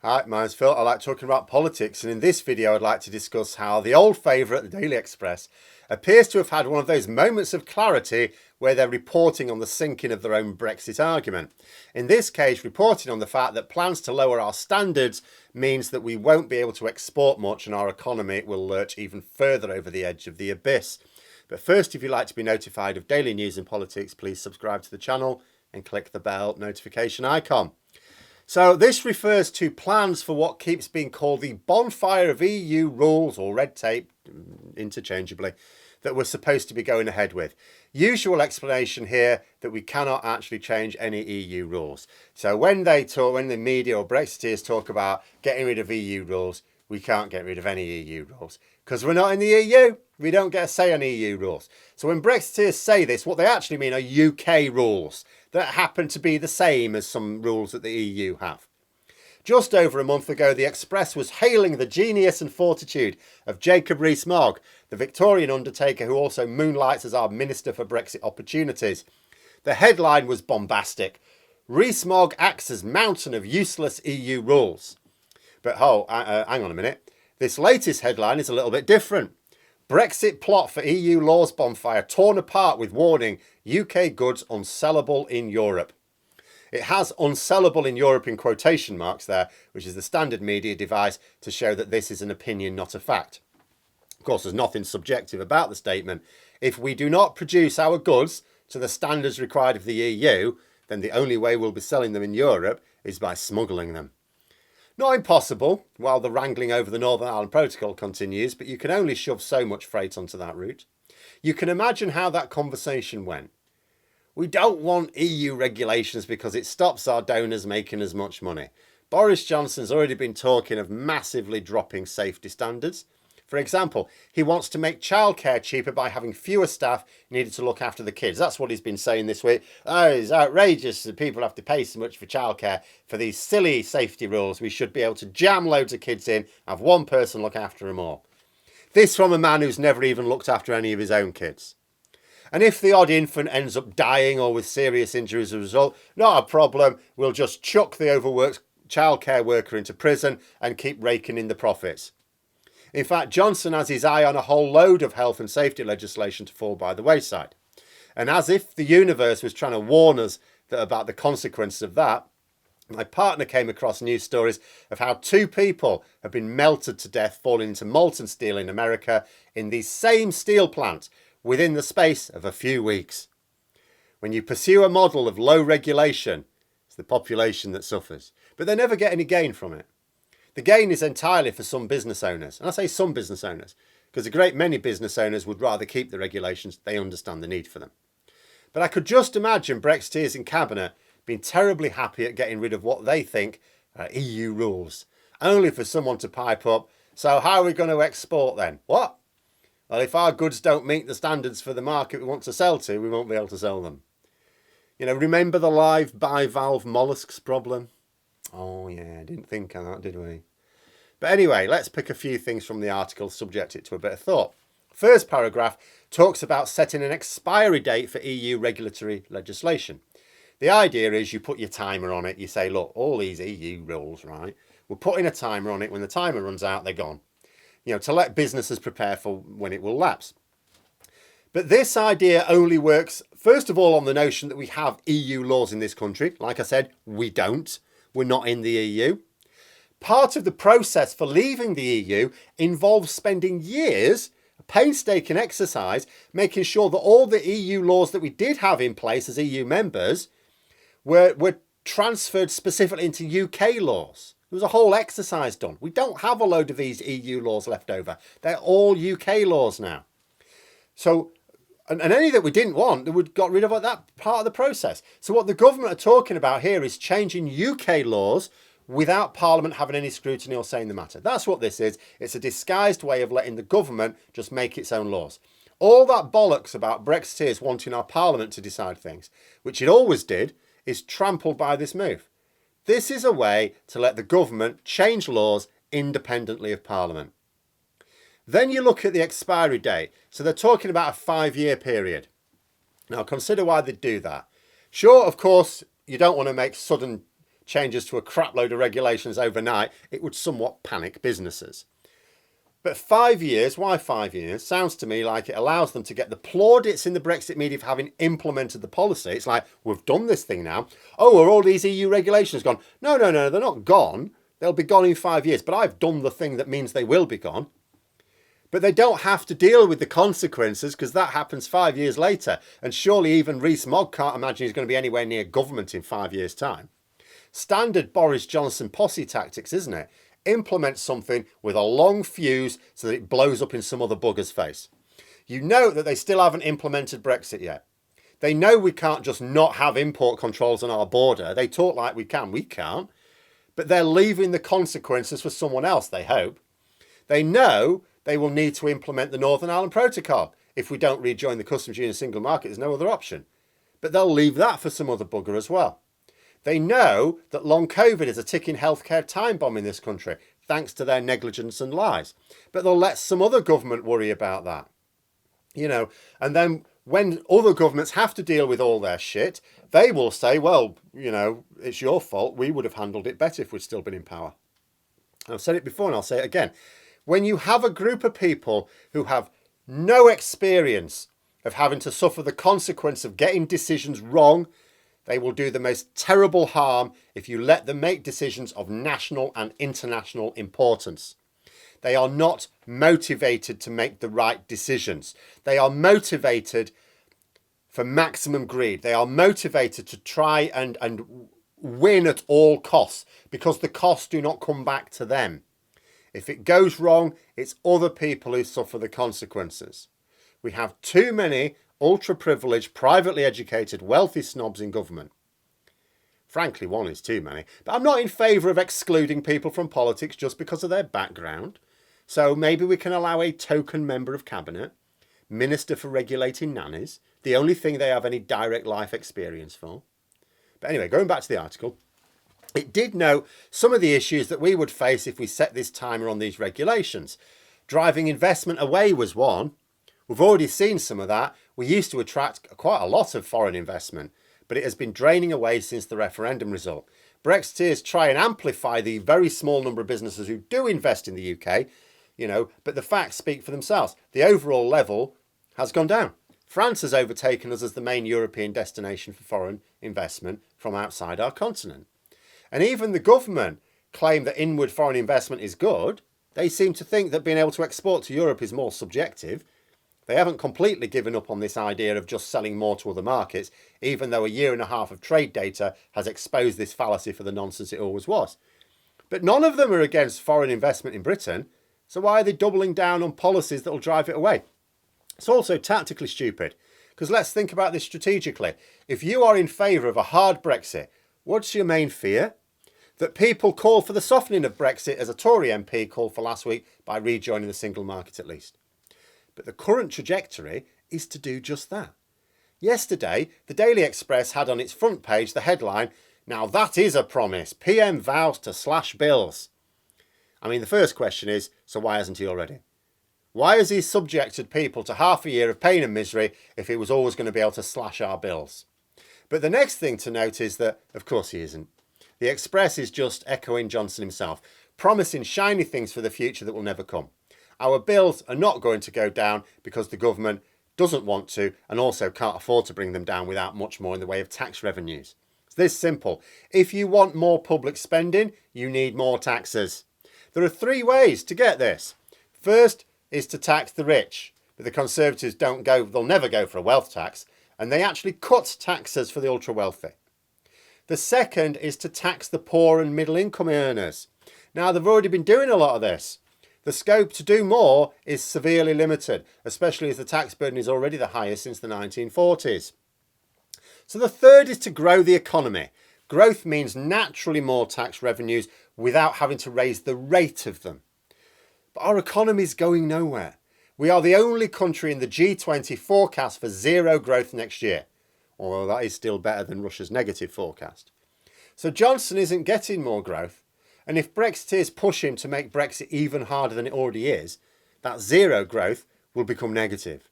Hi, my name's Phil. I like talking about politics, and in this video I'd like to discuss how the old favourite, the Daily Express, appears to have had one of those moments of clarity where they're reporting on the sinking of their own Brexit argument. In this case, reporting on the fact that plans to lower our standards means that we won't be able to export much and our economy will lurch even further over the edge of the abyss. But first, if you'd like to be notified of daily news in politics, please subscribe to the channel and click the bell notification icon. So this refers to plans for what keeps being called the bonfire of EU rules or red tape, interchangeably, that we're supposed to be going ahead with. Usual explanation here that we cannot actually change any EU rules. So when the media or Brexiteers talk about getting rid of EU rules, we can't get rid of any EU rules because we're not in the EU. We don't get a say on EU rules. So when Brexiteers say this, what they actually mean are UK rules that happen to be the same as some rules that the EU have. Just over a month ago, the Express was hailing the genius and fortitude of Jacob Rees-Mogg, the Victorian undertaker who also moonlights as our Minister for Brexit Opportunities. The headline was bombastic. Rees-Mogg acts as mountain of useless EU rules. But hang on a minute. This latest headline is a little bit different. Brexit plot for EU laws bonfire torn apart with warning UK goods unsellable in Europe. It has unsellable in Europe in quotation marks there, which is the standard media device to show that this is an opinion, not a fact. Of course, there's nothing subjective about the statement. If we do not produce our goods to the standards required of the EU, then the only way we'll be selling them in Europe is by smuggling them. Not impossible while the wrangling over the Northern Ireland Protocol continues, but you can only shove so much freight onto that route. You can imagine how that conversation went. We don't want EU regulations because it stops our donors making as much money. Boris Johnson's already been talking of massively dropping safety standards. For example, he wants to make childcare cheaper by having fewer staff needed to look after the kids. That's what he's been saying this week. Oh, it's outrageous that people have to pay so much for childcare for these silly safety rules. We should be able to jam loads of kids in, have one person look after them all. This from a man who's never even looked after any of his own kids. And if the odd infant ends up dying or with serious injuries as a result, not a problem. We'll just chuck the overworked childcare worker into prison and keep raking in the profits. In fact, Johnson has his eye on a whole load of health and safety legislation to fall by the wayside. And as if the universe was trying to warn us about the consequences of that, my partner came across news stories of how 2 people have been melted to death falling into molten steel in America in the same steel plant within the space of a few weeks. When you pursue a model of low regulation, it's the population that suffers, but they never get any gain from it. The gain is entirely for some business owners. And I say some business owners because a great many business owners would rather keep the regulations. They understand the need for them. But I could just imagine Brexiteers in Cabinet being terribly happy at getting rid of what they think are EU rules, only for someone to pipe up, so how are we going to export then? What? Well, if our goods don't meet the standards for the market we want to sell to, we won't be able to sell them. You know, remember the live bivalve mollusks problem? Oh yeah, didn't think of that, did we? But anyway, let's pick a few things from the article, subject it to a bit of thought. First paragraph talks about setting an expiry date for EU regulatory legislation. The idea is you put your timer on it. You say, look, all these EU rules, right? We're putting a timer on it. When the timer runs out, they're gone. You know, to let businesses prepare for when it will lapse. But this idea only works, first of all, on the notion that we have EU laws in this country. Like I said, we don't. We're not in the EU. Part of the process for leaving the EU involves spending years, a painstaking exercise, making sure that all the EU laws that we did have in place as EU members were transferred specifically into UK laws. There was a whole exercise done. We don't have a load of these EU laws left over. They're all UK laws now. So, and any that we didn't want, they would got rid of that part of the process. So what the government are talking about here is changing UK laws without Parliament having any scrutiny or saying the matter. That's what this is. It's a disguised way of letting the government just make its own laws. All that bollocks about Brexiteers wanting our Parliament to decide things, which it always did, is trampled by this move. This is a way to let the government change laws independently of Parliament. Then you look at the expiry date. So they're talking about a 5-year period. Now consider why they do that. Sure, of course, you don't want to make sudden changes to a crap load of regulations overnight, it would somewhat panic businesses. But 5 years, why 5 years? Sounds to me like it allows them to get the plaudits in the Brexit media for having implemented the policy. It's like, we've done this thing now. Oh, are all these EU regulations gone? No, they're not gone. They'll be gone in 5 years. But I've done the thing that means they will be gone. But they don't have to deal with the consequences because that happens 5 years later. And surely even Rees-Mogg can't imagine he's going to be anywhere near government in 5 years' time. Standard Boris Johnson posse tactics, isn't it? Implement something with a long fuse so that it blows up in some other bugger's face. You know that they still haven't implemented Brexit yet. They know we can't just not have import controls on our border. They talk like we can. We can't. But they're leaving the consequences for someone else, they hope. They know they will need to implement the Northern Ireland Protocol. If we don't rejoin the customs union single market, there's no other option. But they'll leave that for some other bugger as well. They know that long COVID is a ticking healthcare time bomb in this country, thanks to their negligence and lies. But they'll let some other government worry about that. And then when other governments have to deal with all their shit, they will say, well, it's your fault. We would have handled it better if we'd still been in power. And I've said it before and I'll say it again. When you have a group of people who have no experience of having to suffer the consequence of getting decisions wrong, they will do the most terrible harm if you let them make decisions of national and international importance. They are not motivated to make the right decisions. They are motivated for maximum greed. They are motivated to try and win at all costs because the costs do not come back to them. If it goes wrong, it's other people who suffer the consequences. We have too many ultra-privileged, privately educated, wealthy snobs in government. Frankly, one is too many. But I'm not in favour of excluding people from politics just because of their background. So maybe we can allow a token member of cabinet, minister for regulating nannies, the only thing they have any direct life experience for. But anyway, going back to the article, it did note some of the issues that we would face if we set this timer on these regulations. Driving investment away was one. We've already seen some of that. We used to attract quite a lot of foreign investment, but it has been draining away since the referendum result. Brexiteers try and amplify the very small number of businesses who do invest in the UK, but the facts speak for themselves. The overall level has gone down. France has overtaken us as the main European destination for foreign investment from outside our continent. And even the government claim that inward foreign investment is good. They seem to think that being able to export to Europe is more subjective. They haven't completely given up on this idea of just selling more to other markets, even though a year and a half of trade data has exposed this fallacy for the nonsense it always was. But none of them are against foreign investment in Britain, so why are they doubling down on policies that will drive it away? It's also tactically stupid, because let's think about this strategically. If you are in favour of a hard Brexit, what's your main fear? That people call for the softening of Brexit, as a Tory MP called for last week, by rejoining the single market at least. But the current trajectory is to do just that. Yesterday, the Daily Express had on its front page the headline, "Now that is a promise, PM vows to slash bills." I mean, the first question is, so why hasn't he already? Why has he subjected people to half a year of pain and misery if he was always going to be able to slash our bills? But the next thing to note is that, of course he isn't. The Express is just echoing Johnson himself, promising shiny things for the future that will never come. Our bills are not going to go down because the government doesn't want to and also can't afford to bring them down without much more in the way of tax revenues. It's this simple. If you want more public spending, you need more taxes. There are three ways to get this. First is to tax the rich, but the Conservatives they'll never go for a wealth tax, and they actually cut taxes for the ultra wealthy. The second is to tax the poor and middle income earners. Now, they've already been doing a lot of this. The scope to do more is severely limited, especially as the tax burden is already the highest since the 1940s. So the third is to grow the economy. Growth means naturally more tax revenues without having to raise the rate of them. But our economy is going nowhere. We are the only country in the G20 forecast for zero growth next year, although that is still better than Russia's negative forecast. So Johnson isn't getting more growth. And if Brexiteers push him to make Brexit even harder than it already is, that zero growth will become negative.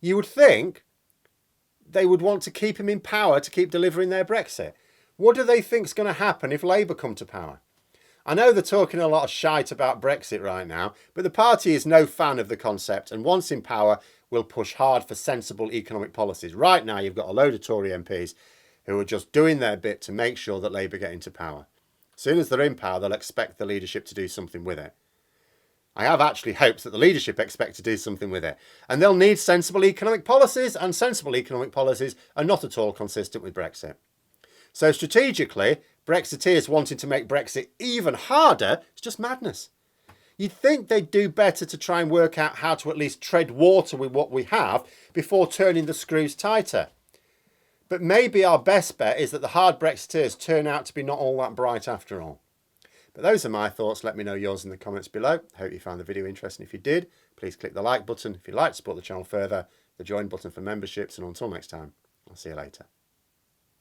You would think they would want to keep him in power to keep delivering their Brexit. What do they think's going to happen if Labour come to power? I know they're talking a lot of shite about Brexit right now, but the party is no fan of the concept, and once in power will push hard for sensible economic policies. Right now you've got a load of Tory MPs who are just doing their bit to make sure that Labour get into power. As soon as they're in power, they'll expect the leadership to do something with it. I have actually hopes that the leadership expect to do something with it. And they'll need sensible economic policies, and sensible economic policies are not at all consistent with Brexit. So strategically, Brexiteers wanting to make Brexit even harder is just madness. You'd think they'd do better to try and work out how to at least tread water with what we have before turning the screws tighter. But maybe our best bet is that the hard Brexiteers turn out to be not all that bright after all. But those are my thoughts. Let me know yours in the comments below. Hope you found the video interesting. If you did, please click the like button. If you'd like to support the channel further, the join button for memberships. And until next time, I'll see you later.